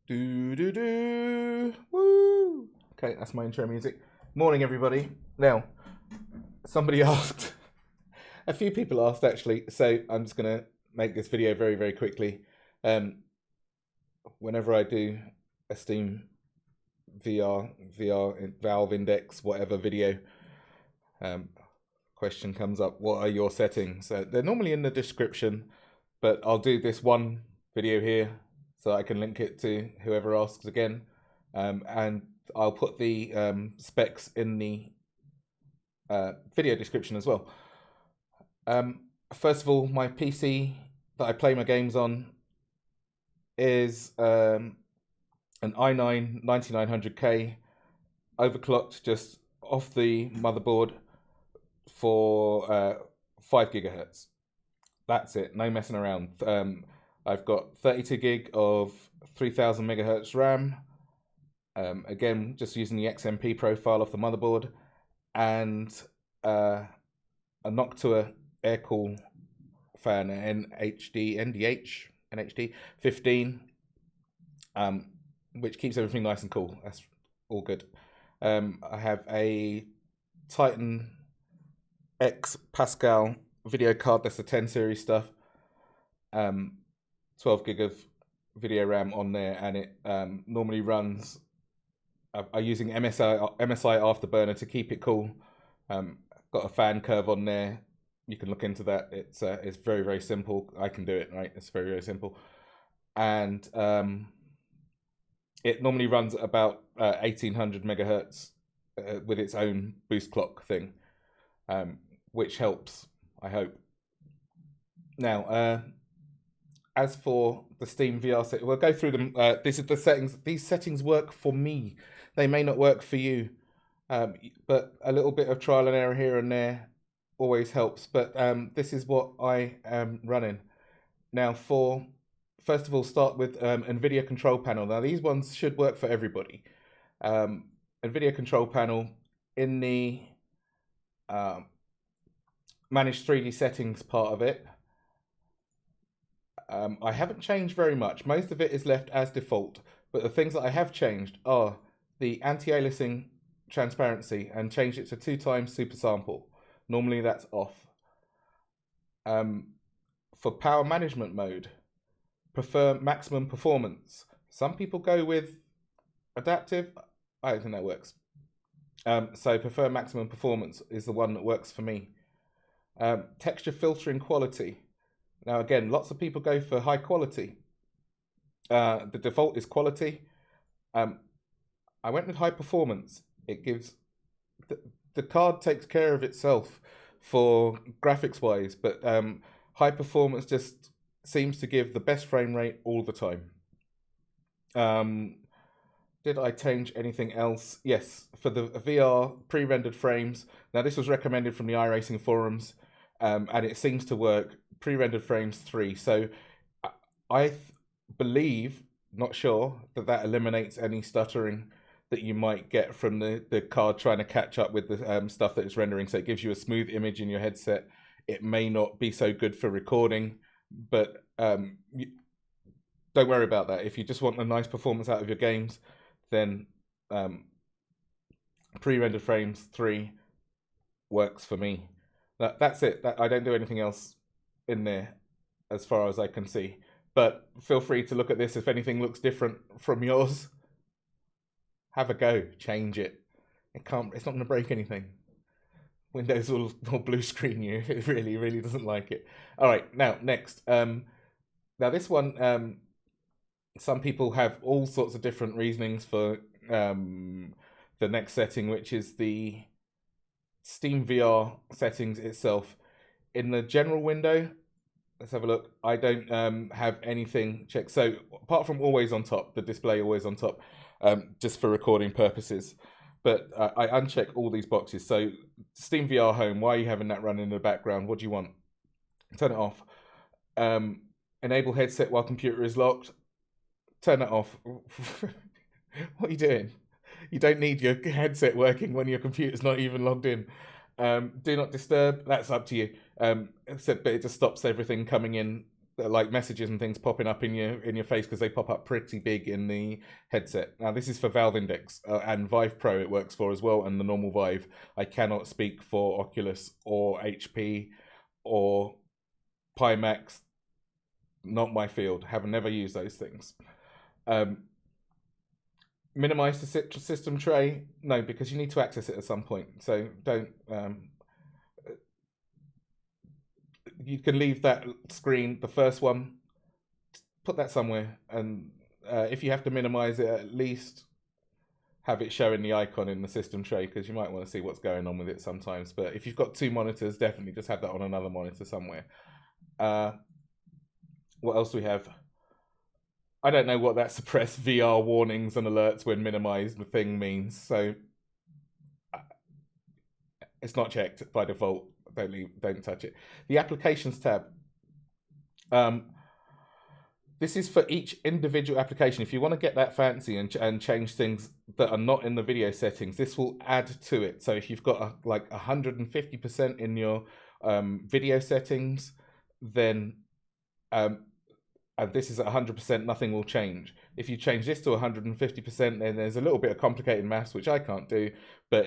Do do do. Woo. Okay, that's my intro music. Morning, everybody. Now, somebody asked, a few people asked actually, so I'm just going to make this video very, very quickly. Whenever I do a SteamVR, Valve Index, whatever video, question comes up, what are your settings? They're normally in the description, but I'll do this one video here so I can link it to whoever asks again. And I'll put the specs in the video description as well. First of all, my PC that I play my games on is an i9 9900K overclocked just off the motherboard for 5 gigahertz. That's it, no messing around. I've got 32 gig of 3000 megahertz RAM. Again, just using the XMP profile of the motherboard, and a Noctua air cool fan, NH-D 15, which keeps everything nice and cool. That's all good. I have a TitanX Pascal video card. That's the 10 series stuff. 12 gig of video RAM on there, and it normally runs. I'm using MSI Afterburner to keep it cool. Got a fan curve on there. You can look into that. It's very, very simple. I can do it, right? It's very, very simple. And it normally runs at about 1800 megahertz with its own boost clock thing, which helps, I hope. Now, as for the SteamVR setting, we'll go through them. This is the settings. These settings work for me. They may not work for you, but a little bit of trial and error here and there always helps. But this is what I am running. Now, first of all, start with Nvidia Control Panel. Now, these ones should work for everybody. Nvidia Control Panel in the Manage 3D settings part of it. I haven't changed very much. Most of it is left as default, but the things that I have changed are the anti-aliasing transparency and changed it to 2x super sample. Normally that's off. For power management mode, prefer maximum performance. Some people go with adaptive. I don't think that works. So prefer maximum performance is the one that works for me. Texture filtering quality. Now, again, lots of people go for high quality. The default is quality. I went with high performance. It gives... The card takes care of itself for graphics-wise, but high performance just seems to give the best frame rate all the time. Did I change anything else? Yes, for the VR pre-rendered frames. Now, this was recommended from the iRacing forums, and it seems to work. Pre-rendered frames 3. So I believe, not sure, that eliminates any stuttering that you might get from the card trying to catch up with the stuff that it's rendering. So it gives you a smooth image in your headset. It may not be so good for recording, but don't worry about that. If you just want a nice performance out of your games, then pre-rendered frames 3 works for me. That's it. I don't do anything else in there as far as I can see, but feel free to look at this. If anything looks different from yours, have a go, change it. It's not going to break anything. Windows will blue screen you if it really doesn't like it. All right, now next. Now this one, some people have all sorts of different reasonings for the next setting, which is the SteamVR settings itself. In the general window, let's have a look. I don't have anything checked. So apart from always on top, the display always on top, just for recording purposes. But I uncheck all these boxes. So SteamVR home, why are you having that running in the background? What do you want? Turn it off. Enable headset while computer is locked. Turn it off. What are you doing? You don't need your headset working when your computer's not even logged in. Do not disturb. That's up to you. But it just stops everything coming in like messages and things popping up in your face because they pop up pretty big in the headset. Now this is for Valve Index and Vive Pro it works for as well, and the normal Vive. I cannot speak for Oculus or HP or Pimax. Not my field. Have never used those things. Minimize the system tray? No, because you need to access it at some point. So don't. You can leave that screen, the first one, put that somewhere, and if you have to minimize it, at least have it showing the icon in the system tray, because you might want to see what's going on with it sometimes. But if you've got two monitors, definitely just have that on another monitor somewhere. What else do we have? I don't know what that suppress VR warnings and alerts when minimized thing means, so it's not checked by default. Don't touch it. The applications tab. This is for each individual application. If you want to get that fancy and change things that are not in the video settings, this will add to it. So if you've got like 150% in your video settings, then and this is at 100%, nothing will change. If you change this to 150%, then there's a little bit of complicated maths, which I can't do, but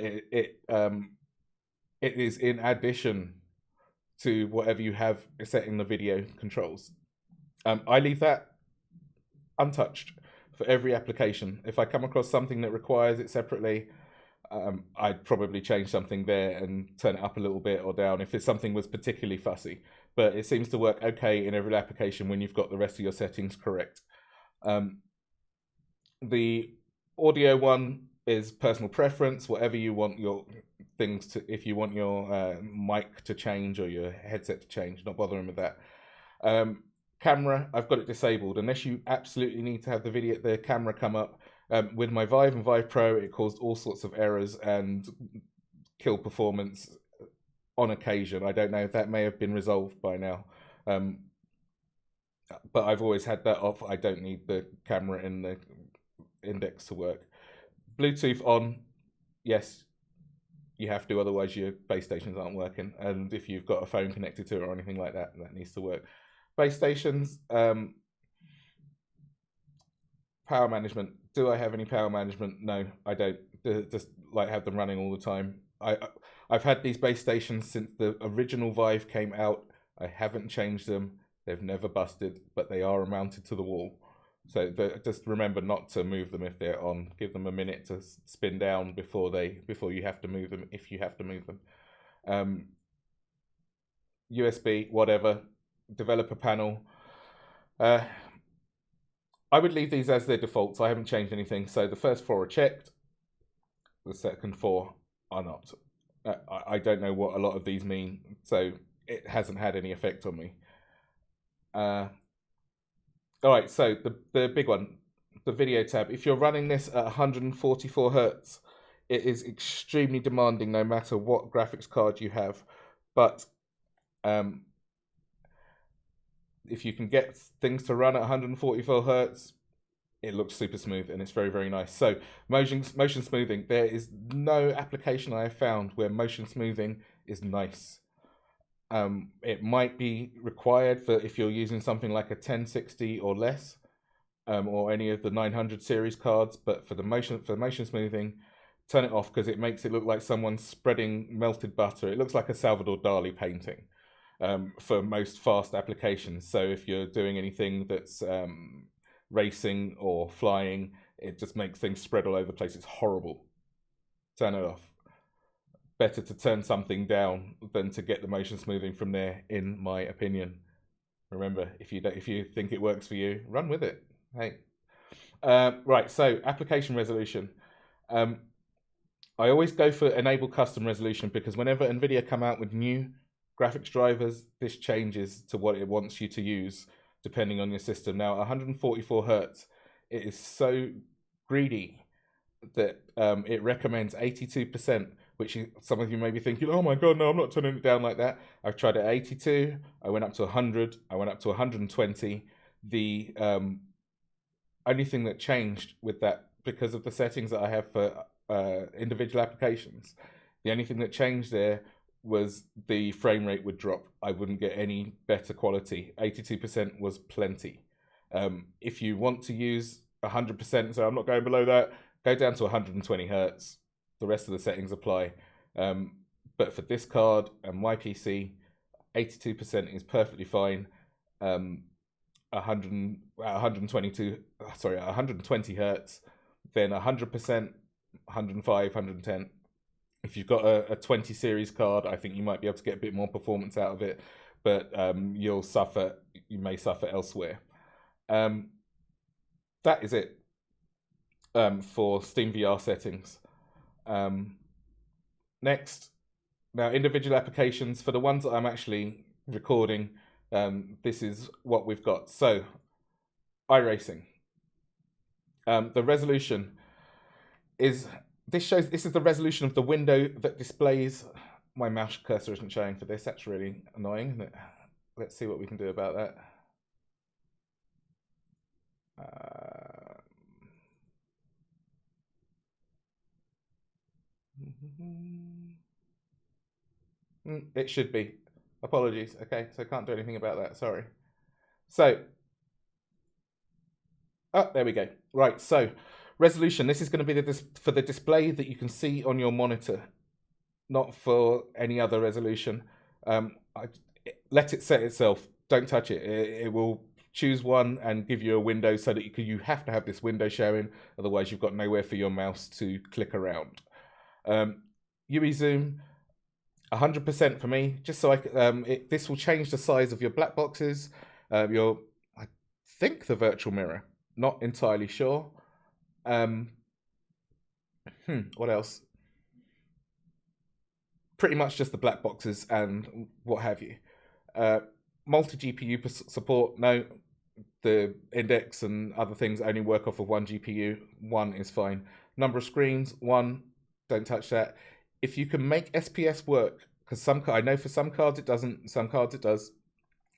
it is in addition to whatever you have set in the video controls. I leave that untouched for every application. If I come across something that requires it separately, I'd probably change something there and turn it up a little bit or down if something was particularly fussy. But it seems to work okay in every application when you've got the rest of your settings correct. The audio one is personal preference, whatever you want your things to, if you want your mic to change or your headset to change, not bothering with that. Camera, I've got it disabled unless you absolutely need to have the camera come up. With my Vive and Vive Pro, it caused all sorts of errors and killed performance on occasion. I don't know if that may have been resolved by now. But I've always had that off. I don't need the camera in the index to work. Bluetooth on, yes, you have to, otherwise your base stations aren't working. And if you've got a phone connected to it or anything like that, that needs to work. Base stations, power management. Do I have any power management? No, I don't. Just like have them running all the time. I've had these base stations since the original Vive came out. I haven't changed them. They've never busted, but they are mounted to the wall. So just remember not to move them if they're on. Give them a minute to spin down before you have to move them, if you have to move them. USB, whatever. Developer panel. I would leave these as their defaults. I haven't changed anything. So the first 4 are checked. The second 4 are not. I don't know what a lot of these mean, so it hasn't had any effect on me. All right, so the big one, the video tab. If you're running this at 144 Hertz, it is extremely demanding no matter what graphics card you have. But if you can get things to run at 144 Hertz, it looks super smooth and it's very, very nice. So motion smoothing, there is no application I have found where motion smoothing is nice. It might be required for if you're using something like a 1060 or less, or any of the 900 series cards, but for motion smoothing, turn it off because it makes it look like someone's spreading melted butter. It looks like a Salvador Dali painting. For most fast applications. So if you're doing anything that's racing or flying, it just makes things spread all over the place. It's horrible. Turn it off. Better to turn something down than to get the motion smoothing from there, in my opinion. Remember, if you think it works for you, run with it. Hey. Right, so application resolution. I always go for enable custom resolution because whenever Nvidia come out with new graphics drivers, this changes to what it wants you to use depending on your system. Now, 144 Hertz, it is so greedy that it recommends 82%, which some of you may be thinking, oh my God, no, I'm not turning it down like that. I've tried it at 82, I went up to 100, I went up to 120. The only thing that changed with that, because of the settings that I have for individual applications, the only thing that changed there was the frame rate would drop. I wouldn't get any better quality. 82% was plenty. If you want to use 100%, so I'm not going below that, go down to 120 hertz. The rest of the settings apply. But for this card and my PC, 82% is perfectly fine. 120 hertz, then 100%, 105, 110. If you've got a 20 series card, I think you might be able to get a bit more performance out of it, but you may suffer elsewhere. That is it for SteamVR settings. Next, now individual applications. For the ones that I'm actually recording, this is what we've got. So, iRacing. The resolution is, this is the resolution of the window that displays. My mouse cursor isn't showing for this. That's really annoying, isn't it? Let's see what we can do about that. It should be. Apologies. Okay, so I can't do anything about that. Sorry. So, there we go. Right, so resolution. This is going to be for the display that you can see on your monitor, not for any other resolution. Let it set itself. Don't touch it. It will choose one and give you a window so that you have to have this window showing. Otherwise, you've got nowhere for your mouse to click around. UE zoom, 100% for me, just so this will change the size of your black boxes. I think the virtual mirror. Not entirely sure. What else? Pretty much just the black boxes and what have you. Multi-GPU support, no. The index and other things only work off of one GPU. One is fine. Number of screens, one. Don't touch that. If you can make SPS work, because I know for some cards it doesn't, some cards it does.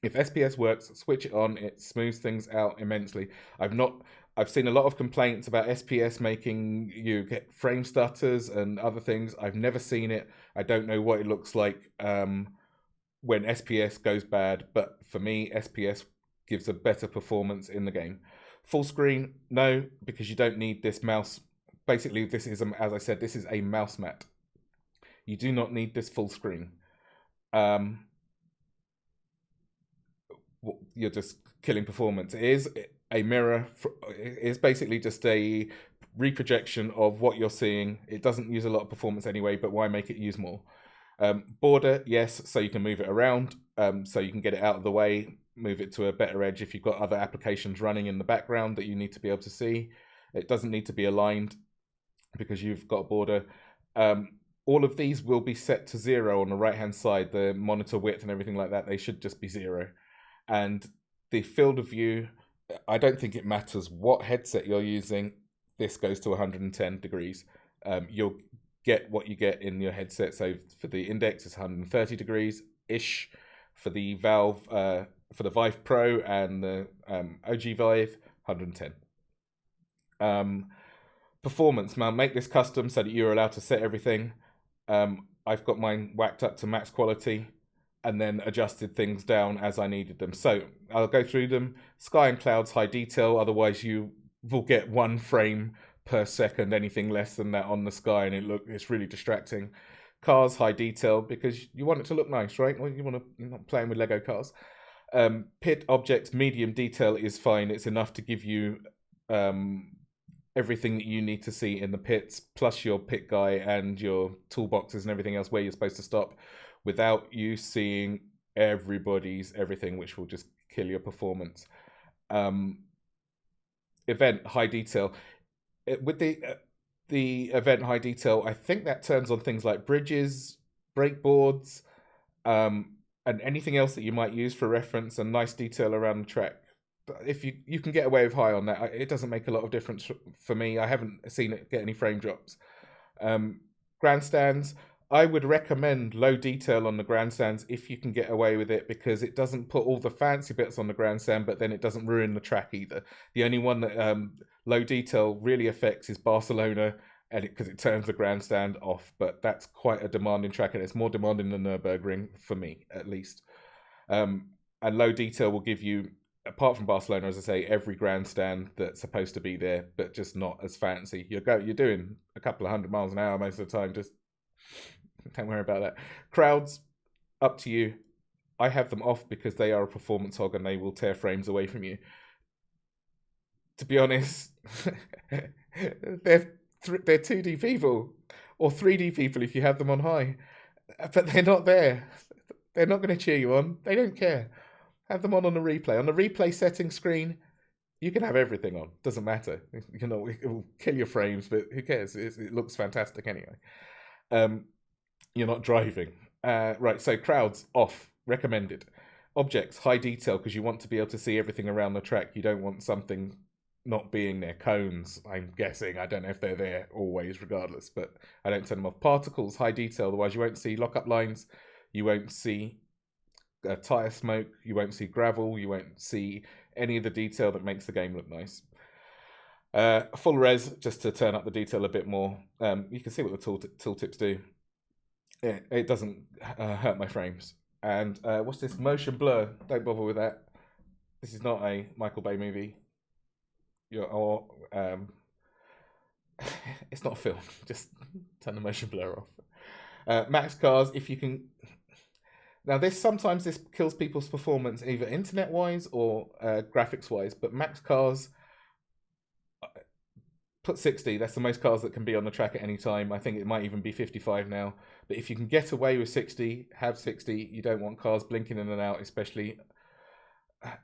If SPS works, switch it on. It smooths things out immensely. I've seen a lot of complaints about SPS making you get frame stutters and other things. I've never seen it. I don't know what it looks like when SPS goes bad, but for me, SPS gives a better performance in the game. Full screen, no, because you don't need this mouse. Basically, this is, as I said, this is a mouse mat. You do not need this full screen. You're just killing performance. It is a mirror. It's basically just a reprojection of what you're seeing. It doesn't use a lot of performance anyway, but why make it use more? Border, yes, so you can move it around, so you can get it out of the way, move it to a better edge if you've got other applications running in the background that you need to be able to see. It doesn't need to be aligned because you've got a border. All of these will be set to 0 on the right-hand side. The monitor width and everything like that, they should just be 0. And the field of view, I don't think it matters what headset you're using. This goes to 110 degrees. You'll get what you get in your headset. So for the Index, it's 130 degrees-ish. For the Valve, for the Vive Pro and the OG Vive, 110. Performance, man, make this custom so that you're allowed to set everything. I've got mine whacked up to max quality and then adjusted things down as I needed them. So I'll go through them. Sky and clouds, high detail. Otherwise, you will get 1 frame per second. Anything less than that on the sky, and it's really distracting. Cars, high detail, because you want it to look nice, right? Well, you're not playing with Lego cars. Pit objects, medium detail is fine. It's enough to give you everything that you need to see in the pits, plus your pit guy and your toolboxes and everything else where you're supposed to stop, without you seeing everybody's everything, which will just kill your performance. Event, high detail. With the event high detail, I think that turns on things like bridges, breakboards, and anything else that you might use for reference, and nice detail around the track. If you can get away with high on that, it doesn't make a lot of difference for me. I haven't seen it get any frame drops. Grandstands, I would recommend low detail on the grandstands if you can get away with it, because it doesn't put all the fancy bits on the grandstand, but then it doesn't ruin the track either. The only one that low detail really affects is Barcelona and because it turns the grandstand off. But that's quite a demanding track, and it's more demanding than Nürburgring for me, at least. And low detail will give you, apart from Barcelona, as I say, every grandstand that's supposed to be there, but just not as fancy. You're doing a couple of 100 miles an hour most of the time. Just don't worry about that. Crowds, up to you. I have them off because they are a performance hog and they will tear frames away from you. To be honest, they're 2D people or 3D people if you have them on high, but they're not there. They're not going to cheer you on. They don't care. Have them on the replay. On the replay setting screen, you can have everything on. Doesn't matter. You know, it will kill your frames, but who cares? It looks fantastic anyway. You're not driving. Right, so crowds, off. Recommended. Objects, high detail, because you want to be able to see everything around the track. You don't want something not being there. Cones, I'm guessing. I don't know if they're there always, regardless, but I don't turn them off. Particles, high detail, otherwise you won't see lockup lines. You won't see tyre smoke. You won't see gravel. You won't see any of the detail that makes the game look nice. Full res, just to turn up the detail a bit more. You can see what the tooltips do. It doesn't hurt my frames. And what's this? Motion blur. Don't bother with that. This is not a Michael Bay movie. It's not a film. Just turn the motion blur off. Max cars, if you can. Now, sometimes this kills people's performance, either internet-wise or graphics-wise. But max cars, put 60. That's the most cars that can be on the track at any time. I think it might even be 55 now. But if you can get away with 60, have 60. You don't want cars blinking in and out, especially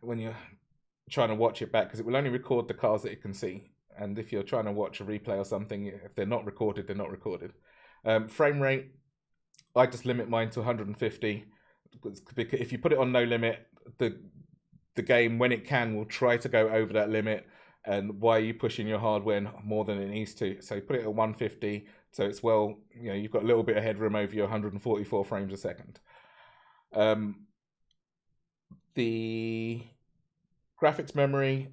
when you're trying to watch it back, because it will only record the cars that it can see. And if you're trying to watch a replay or something, if they're not recorded, they're not recorded. Frame rate, I just limit mine to 150. Because if you put it on no limit, the game, when it can, will try to go over that limit. And why are you pushing your hardware more than it needs to? So put it at 150, so it's you've got a little bit of headroom over your 144 frames a second. The graphics memory,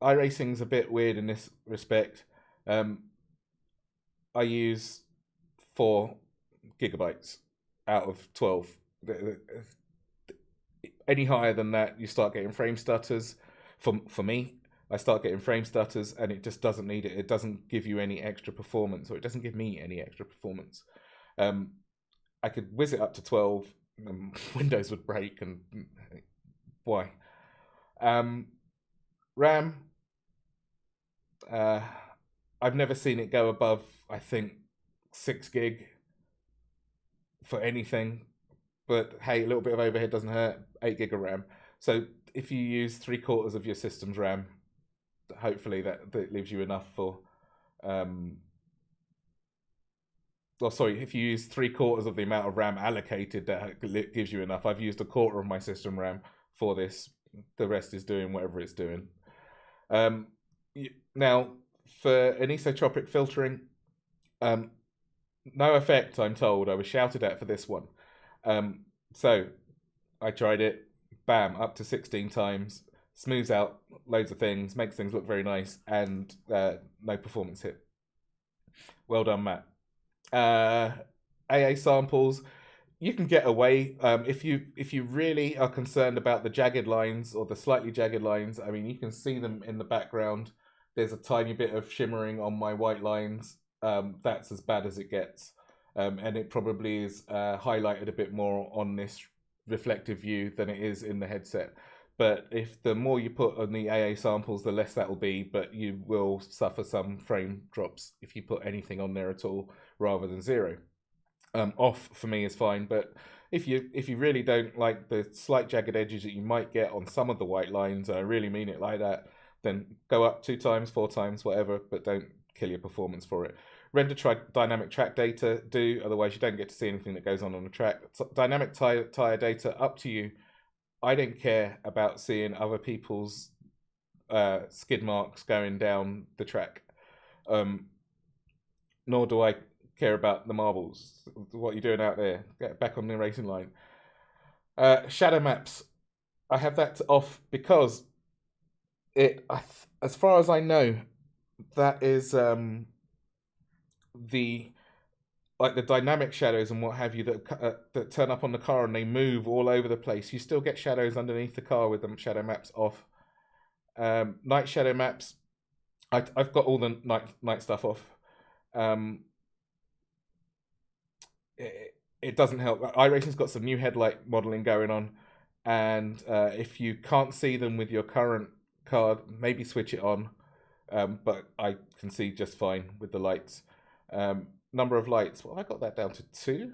iRacing's a bit weird in this respect. I use 4 gigabytes out of 12. Any higher than that, you start getting frame stutters. For me, I start getting frame stutters, and it just doesn't need it. It doesn't give you any extra performance, or it doesn't give me any extra performance. I could whiz it up to 12, and Windows would break, and why? RAM, I've never seen it go above, I think, 6 gig for anything. But hey, a little bit of overhead doesn't hurt. 8 gig of RAM. So if you use 3/4 of your system's RAM, hopefully that leaves you enough for. If you use 3/4 of the amount of RAM allocated, that gives you enough. I've used 1/4 of my system RAM for this. The rest is doing whatever it's doing. Now, for anisotropic filtering, no effect, I'm told. I was shouted at for this one. So I tried it. Bam, up to 16 times. Smooths out loads of things, makes things look very nice, and no performance hit. Well done, Matt. AA samples, you can get away if you really are concerned about the jagged lines or the slightly jagged lines. I mean, you can see them in the background. There's a tiny bit of shimmering on my white lines. That's as bad as it gets, and it probably is highlighted a bit more on this reflective view than it is in the headset. But if the more you put on the AA samples, the less that will be, but you will suffer some frame drops if you put anything on there at all rather than 0. Off for me is fine, but if you really don't like the slight jagged edges that you might get on some of the white lines, and I really mean it like that, then go up 2 times, 4 times, whatever, but don't kill your performance for it. Render dynamic track data, otherwise you don't get to see anything that goes on the track. Dynamic tire data, up to you. I don't care about seeing other people's skid marks going down the track. Nor do I care about the marbles. What are you doing out there? Get back on the racing line. Shadow maps, I have that off because as far as I know, that is the like the dynamic shadows and what have you that turn up on the car and they move all over the place. You still get shadows underneath the car with the shadow maps off. Night shadow maps, I've got all the night stuff off. It doesn't help. iRacing's got some new headlight modeling going on, and if you can't see them with your current card, maybe switch it on. But I can see just fine with the lights. Number of lights, well, I got that down to 2.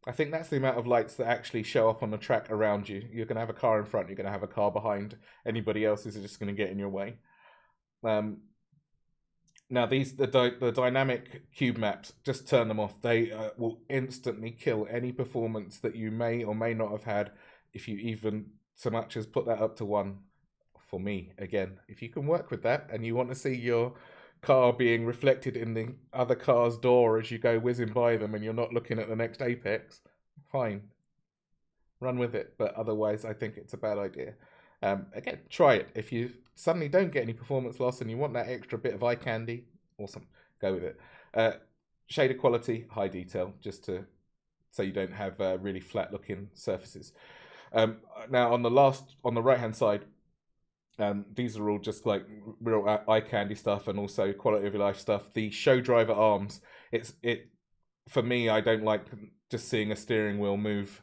I think that's the amount of lights that actually show up on the track around you. You're going to have a car in front, you're going to have a car behind. Anybody else is just going to get in your way. Now, the dynamic cube maps, just turn them off. They will instantly kill any performance that you may or may not have had if you even so much as put that up to 1. For me, again, if you can work with that and you want to see your car being reflected in the other car's door as you go whizzing by them and you're not looking at the next apex, fine, run with it. But otherwise, I think it's a bad idea. Again, try it. If you suddenly don't get any performance loss and you want that extra bit of eye candy, awesome, go with it. Shader quality, high detail, just so you don't have really flat looking surfaces. Now on the right hand side, these are all just like real eye candy stuff and also quality of life stuff. The show driver arms, for me, I don't like just seeing a steering wheel move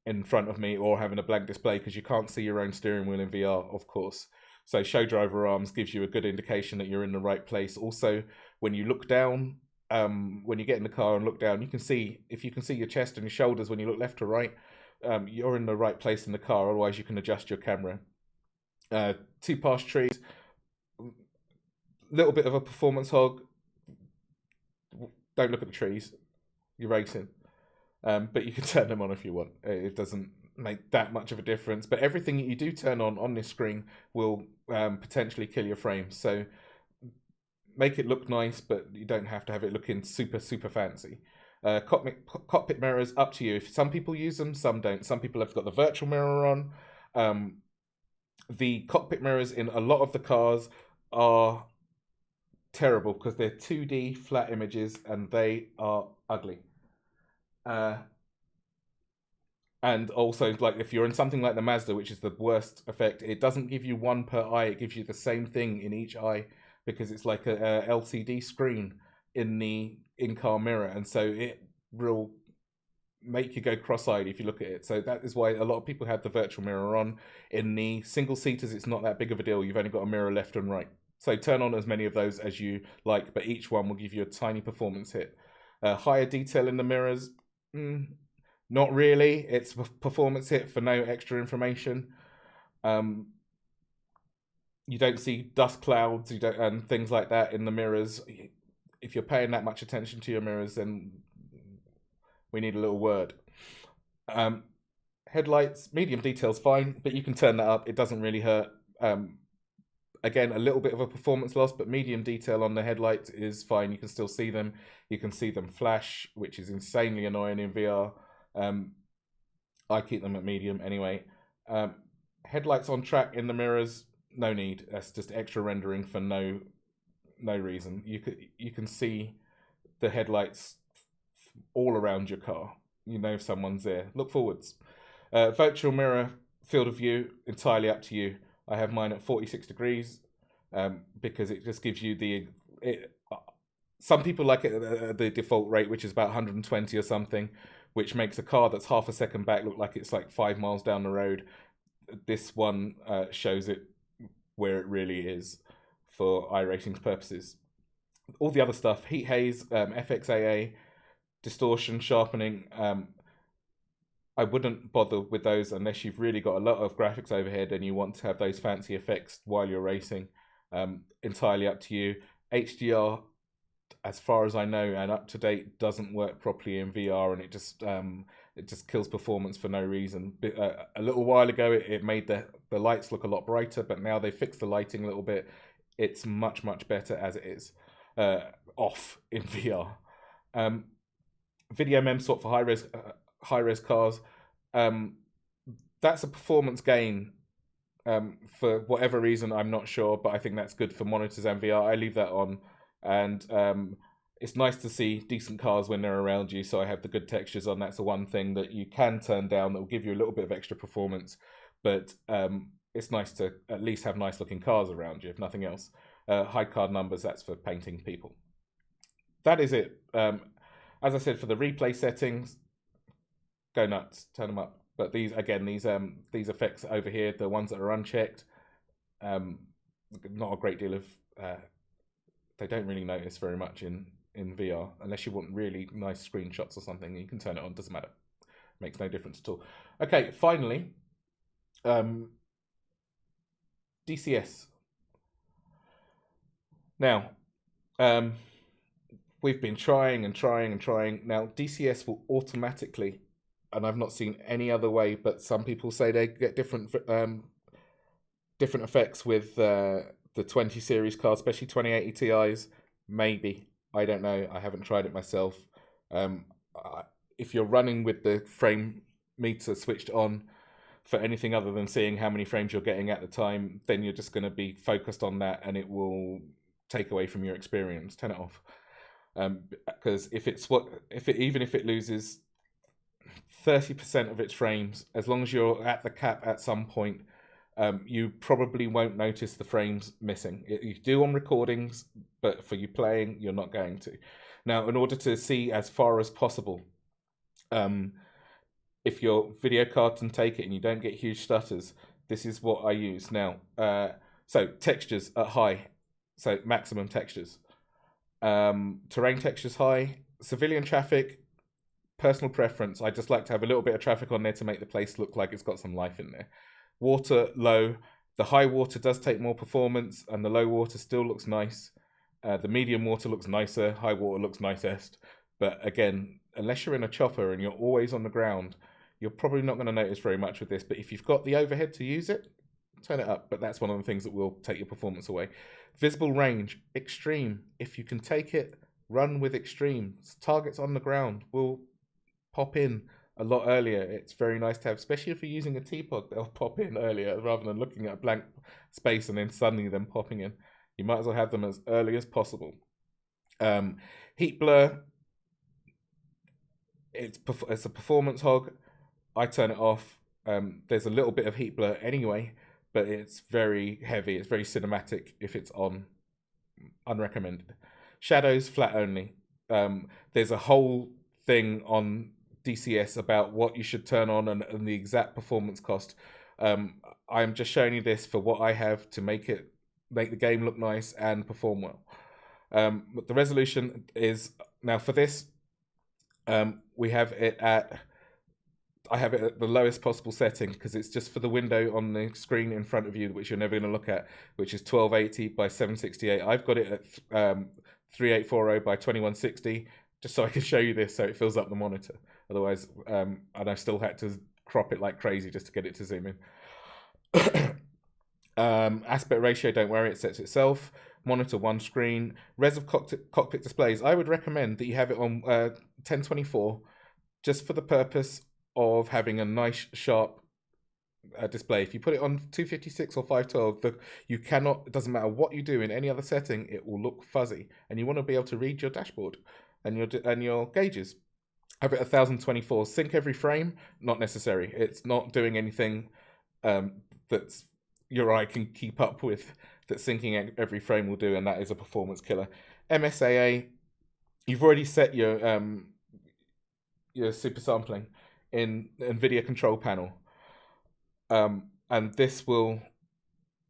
in front of me or having a blank display because you can't see your own steering wheel in VR, of course. So show driver arms gives you a good indication that you're in the right place. Also, when you look down, when you get in the car and look down, if you can see your chest and your shoulders when you look left to right, you're in the right place in the car. Otherwise, you can adjust your camera. 2 past trees, little bit of a performance hog. Don't look at the trees, you're racing. But you can turn them on if you want. It doesn't make that much of a difference, but everything that you do turn on this screen will potentially kill your frames. So make it look nice, but you don't have to have it looking super fancy. Cockpit mirrors, up to you. If some people use them, some don't. Some people have got the virtual mirror on. The cockpit mirrors in a lot of the cars are terrible because they're 2D flat images and they are ugly. And also, like if you're in something like the Mazda, which is the worst effect, it doesn't give you 1 per eye. It gives you the same thing in each eye because it's like a LCD screen in the in-car mirror, and so it will make you go cross-eyed if you look at it. So that is why a lot of people have the virtual mirror on. In the single seaters, it's not that big of a deal. You've only got a mirror left and right. So turn on as many of those as you like, but each one will give you a tiny performance hit. Higher detail in the mirrors, not really. It's a performance hit for no extra information. You don't see dust clouds, and things like that in the mirrors. If you're paying that much attention to your mirrors, then we need a little word. Headlights, medium detail's fine, but you can turn that up. It doesn't really hurt. Again, a little bit of a performance loss, but medium detail on the headlights is fine. You can still see them. You can see them flash, which is insanely annoying in VR. I keep them at medium anyway. Headlights on track in the mirrors, no need. That's just extra rendering for no reason. You can see the headlights all around your car. You know if someone's there. Look forwards. Virtual mirror field of view, entirely up to you. I have mine at 46 degrees because it just gives you some people like it at the default rate, which is about 120 or something, which makes a car that's half a second back look like it's like 5 miles down the road. This one shows it where it really is for iRacing's purposes. All the other stuff, heat haze, FXAA, distortion, sharpening, I wouldn't bother with those unless you've really got a lot of graphics overhead and you want to have those fancy effects while you're racing. Entirely up to you. HDR, as far as I know and up to date, doesn't work properly in VR, and it just kills performance for no reason. A little while ago, it made the lights look a lot brighter, but now they fixed the lighting a little bit. It's much better as it is off in VR. Video mem swap for high-res cars. That's a performance gain for whatever reason, I'm not sure, but I think that's good for monitors and VR. I leave that on and it's nice to see decent cars when they're around you. So I have the good textures on. That's the one thing that you can turn down that will give you a little bit of extra performance, but it's nice to at least have nice looking cars around you, if nothing else. High card numbers, that's for painting people. That is it. As I said, for the replay settings, go nuts, turn them up. But these, again, these effects over here, the ones that are unchecked, not a great deal of, they don't really notice very much in VR, unless you want really nice screenshots or something. You can turn it on, doesn't matter. Makes no difference at all. Okay, finally, DCS. Now, we've been trying and trying and trying. Now, DCS will automatically, and I've not seen any other way, but some people say they get different effects with the 20 series cards, especially 2080 Ti's. Maybe. I don't know. I haven't tried it myself. If you're running with the frame meter switched on for anything other than seeing how many frames you're getting at the time, then you're just going to be focused on that, and it will take away from your experience. Turn it off. Because even if it loses 30% of its frames, as long as you're at the cap at some point, you probably won't notice the frames missing. You do on recordings, but for you playing, you're not going to. Now, in order to see as far as possible, if your video card can take it and you don't get huge stutters, this is what I use. Now, so textures at high, so maximum textures. Terrain textures high, civilian traffic, personal preference. I just like to have a little bit of traffic on there to make the place look like it's got some life in there. Water low. The high water does take more performance, and the low water still looks nice. The medium water looks nicer. High water looks nicest. But again, unless you're in a chopper and you're always on the ground, you're probably not going to notice very much with this. But if you've got the overhead to use it, turn it up. But that's one of the things that will take your performance away. Visible range, extreme. If you can take it, run with extreme. Targets on the ground will pop in a lot earlier. It's very nice to have, especially if you're using a T-Pod, they'll pop in earlier rather than looking at a blank space and then suddenly them popping in. You might as well have them as early as possible. Heat blur, it's a performance hog. I turn it off. There's a little bit of heat blur anyway, but it's very heavy. It's very cinematic if it's on. Unrecommended. Shadows, flat only. There's a whole thing on DCS about what you should turn on and the exact performance cost. I'm just showing you this for what I have to make the game look nice and perform well. The resolution is, now for this, we have it at, I have it at the lowest possible setting because it's just for the window on the screen in front of you, which you're never going to look at, which is 1280 by 768. I've got it at 3840 by 2160, just so I can show you this so it fills up the monitor. Otherwise, and I still had to crop it like crazy just to get it to zoom in. Aspect ratio, don't worry, it sets itself. Monitor one screen. Res of cockpit displays. I would recommend that you have it on 1024 just for the purpose of having a nice sharp display. If you put it on 256 or 512, you cannot, it doesn't matter what you do in any other setting, it will look fuzzy, and you want to be able to read your dashboard and your gauges. Have it 1024. Sync every frame, not necessary. It's not doing anything that's your eye can keep up with that syncing every frame will do, and that is a performance killer. MSAA, you've already set your super sampling in Nvidia Control Panel, and this will,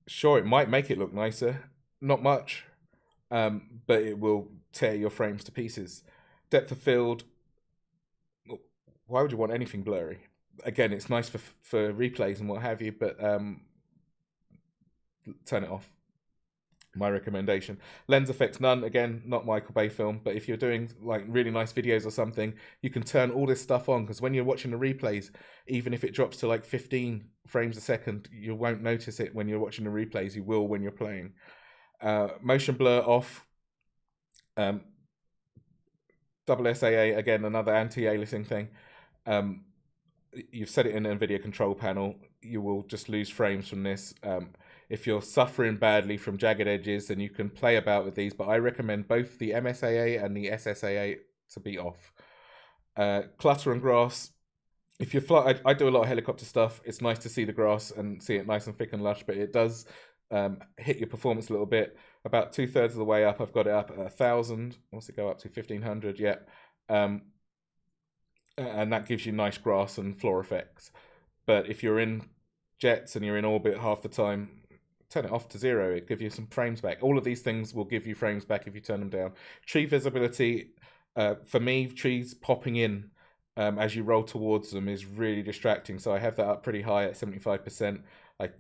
sure, it might make it look nicer, not much, but it will tear your frames to pieces. Depth of field, why would you want anything blurry? Again, it's nice for replays and what have you, but turn it off. My recommendation. Lens effects, none. Again, not Michael Bay film, but if you're doing like really nice videos or something, you can turn all this stuff on, because when you're watching the replays, even if it drops to like 15 frames a second, you won't notice it when you're watching the replays. You will when you're playing. Motion blur off. Double SAA, again, another anti-aliasing thing. You've set it in Nvidia Control Panel. You will just lose frames from this. If you're suffering badly from jagged edges, then you can play about with these, but I recommend both the MSAA and the SSAA to be off. Clutter and grass. If you're I do a lot of helicopter stuff. It's nice to see the grass and see it nice and thick and lush, but it does hit your performance a little bit. About 2/3 of the way up, I've got it up at 1,000. What's it go up to? 1,500, yeah. And that gives you nice grass and floor effects. But if you're in jets and you're in orbit half the time, turn it off to 0. It gives you some frames back. All of these things will give you frames back if you turn them down. Tree visibility, for me, trees popping in as you roll towards them is really distracting. So I have that up pretty high at 75%. I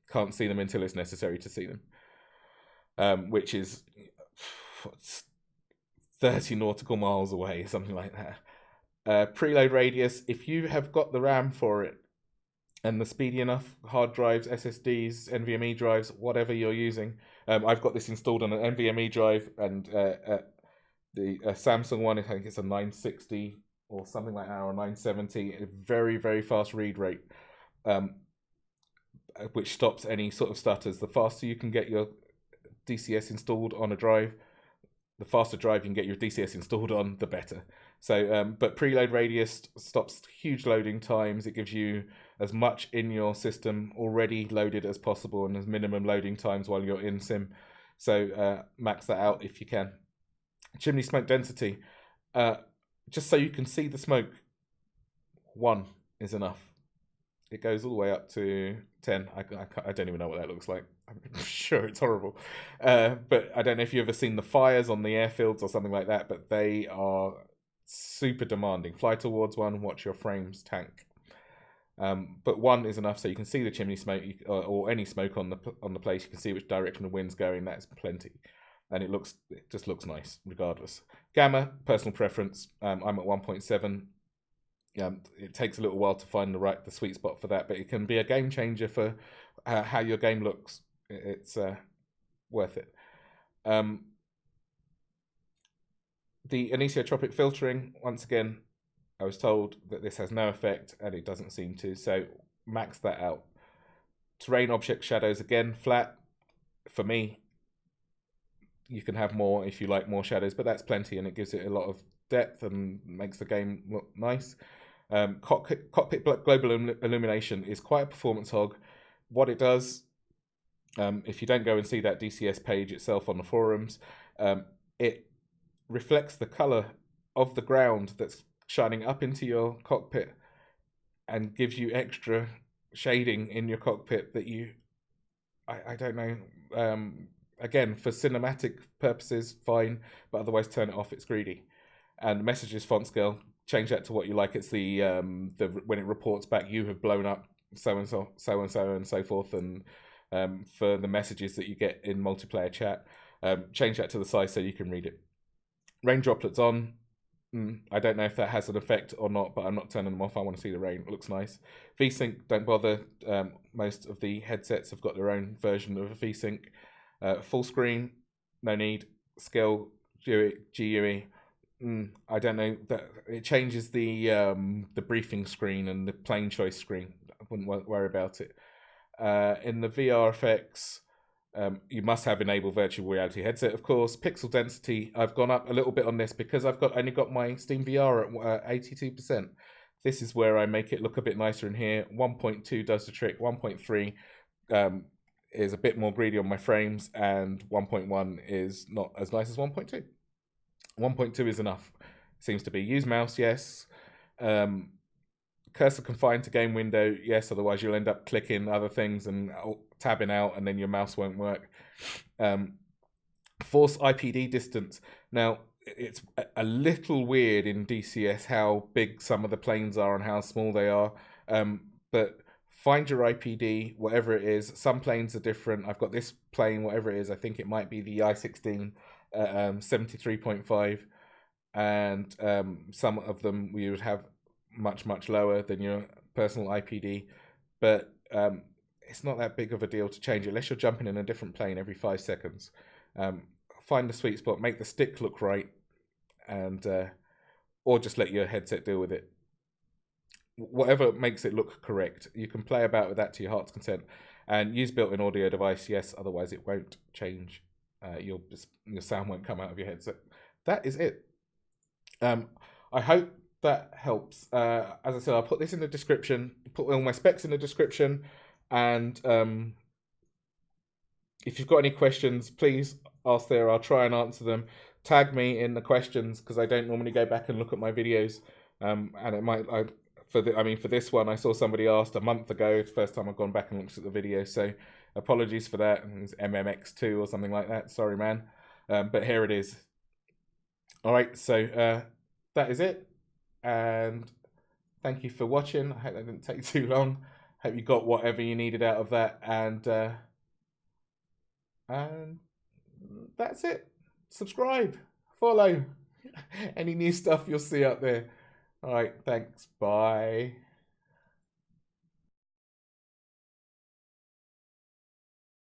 can't see them until it's necessary to see them, which is 30 nautical miles away, something like that. Preload radius, if you have got the RAM for it and the speedy enough hard drives, SSDs, NVMe drives, whatever you're using. I've got this installed on an NVMe drive, and the Samsung one, I think it's a 960 or something like that, or 970, a very, very fast read rate, which stops any sort of stutters. The faster you can get your DCS installed on a drive, the faster drive you can get your DCS installed on, the better. So, but preload radius stops huge loading times. It gives you as much in your system already loaded as possible and as minimum loading times while you're in sim. So max that out if you can. Chimney smoke density. Just so you can see the smoke, 1 is enough. It goes all the way up to 10. I don't even know what that looks like. I'm sure it's horrible. But I don't know if you've ever seen the fires on the airfields or something like that, but they are super demanding. Fly towards one, watch your frames tank. But 1 is enough so you can see the chimney smoke, or any smoke on the place. You can see which direction the wind's going. That's plenty. And it just looks nice regardless. Gamma, personal preference. I'm at 1.7. It takes a little while to find the sweet spot for that, but it can be a game changer for how your game looks. It's worth it. The anisotropic filtering, once again, I was told that this has no effect, and it doesn't seem to, so max that out. Terrain object shadows, again, flat. For me, you can have more if you like more shadows, but that's plenty, and it gives it a lot of depth and makes the game look nice. Cockpit global illumination is quite a performance hog. What it does, if you don't go and see that DCS page itself on the forums, it reflects the color of the ground that's shining up into your cockpit and gives you extra shading in your cockpit that I don't know. Again, for cinematic purposes, fine, but otherwise turn it off. It's greedy. And messages font scale, change that to what you like. It's the when it reports back, you have blown up so and so and so forth, and for the messages that you get in multiplayer chat, change that to the size so you can read it. Rain droplets on. I don't know if that has an effect or not, but I'm not turning them off. I want to see the rain. It looks nice. VSync, don't bother. Most of the headsets have got their own version of a VSync. Full screen, no need. Scale, GUI. I don't know. That it changes the briefing screen and the plane choice screen. I wouldn't worry about it. In the VR effects, you must have enabled virtual reality headset, of course. Pixel density, I've gone up a little bit on this because I've only got my SteamVR at 82%. This is where I make it look a bit nicer in here. 1.2 does the trick. 1.3 is a bit more greedy on my frames, and 1.1 is not as nice as 1.2. 1.2 is enough, seems to be. Use mouse, yes. Cursor confined to game window, yes, otherwise you'll end up clicking other things and tabbing out, and then your mouse won't work. Force IPD distance. Now, it's a little weird in DCS how big some of the planes are and how small they are, but find your IPD, whatever it is. Some planes are different. I've got this plane, whatever it is. I think it might be the I-16 73.5, and some of them we would have much lower than your personal IPD, but it's not that big of a deal to change it unless you're jumping in a different plane every 5 seconds. Find the sweet spot, make the stick look right, and or just let your headset deal with it. Whatever makes it look correct, you can play about with that to your heart's content. And use built-in audio device, yes, otherwise it won't change. Your sound won't come out of your headset. That is it. I hope that helps. As I said, I'll put this in the description, put all my specs in the description, and if you've got any questions, please ask there. I'll try and answer them. Tag me in the questions, because I don't normally go back and look at my videos. And it might, for this one, I saw somebody asked a month ago. It's the first time I've gone back and looked at the video, so apologies for that. It's MMX2 or something like that. Sorry, man. But here it is. All right, so that is it. And thank you for watching. I hope that didn't take too long. Hope you got whatever you needed out of that. And that's it. Subscribe, follow any new stuff you'll see up there. All right, thanks. Bye.